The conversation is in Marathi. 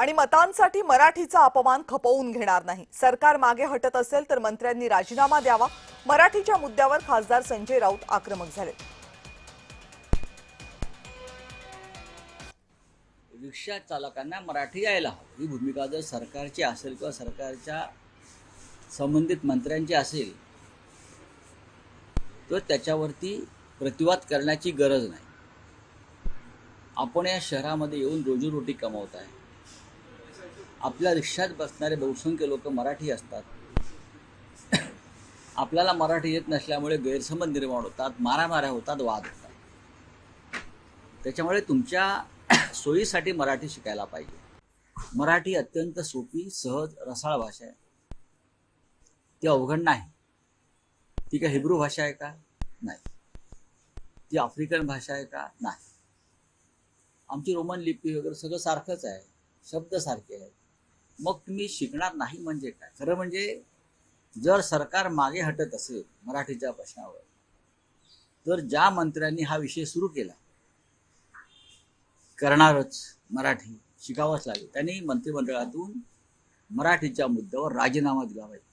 आणि मतांसाठी मराठीचा अपमान खपवून घेणार नाही। सरकार मागे हटत असेल तर मंत्र्यांनी राजीनामा द्यावा। मराठीच्या मुद्द्यावर खासदार संजय राऊत आक्रमक झाले। रिक्षा चालकांना मराठी यायला हवी ही भूमिका जर सरकारची असेल किंवा सरकारच्या संबंधित मंत्र्यांची असेल तर त्याच्यावरती प्रतिवाद करण्याची गरज नाही। आपण या शहरामध्ये येऊन रोजीरोटी कमवत आहे। आपल्या रिक्षात बसणारे बहुसंख्य लोक मराठी असतात। आपल्याला मराठी येत नसल्यामुळे गैरसमज निर्माण होतात, मारामाऱ्या होतात, वाद होतात। त्याच्यामुळे तुमच्या सोयीसाठी मराठी शिकायला पाहिजे। मराठी अत्यंत सोपी, सहज, रसाळ भाषा आहे। ती अवघड नाही। ती काय हिब्रू भाषा आहे का? नाही। ती आफ्रिकन भाषा आहे का? नाही। आमची रोमन लिपी वगैरे सगळं सारखंच आहे, शब्द सारखे आहेत। मग तुम्ही शिकणार नाही म्हणजे काय? खरं म्हणजे जर सरकार मागे हटत असेल मराठीच्या प्रश्नावर तर ज्या मंत्र्यांनी हा विषय सुरू केला, करणारच मराठी शिकावंच लागेल, त्यांनी मंत्रिमंडळातून मराठीच्या मुद्द्यावर राजीनामा दिला पाहिजे।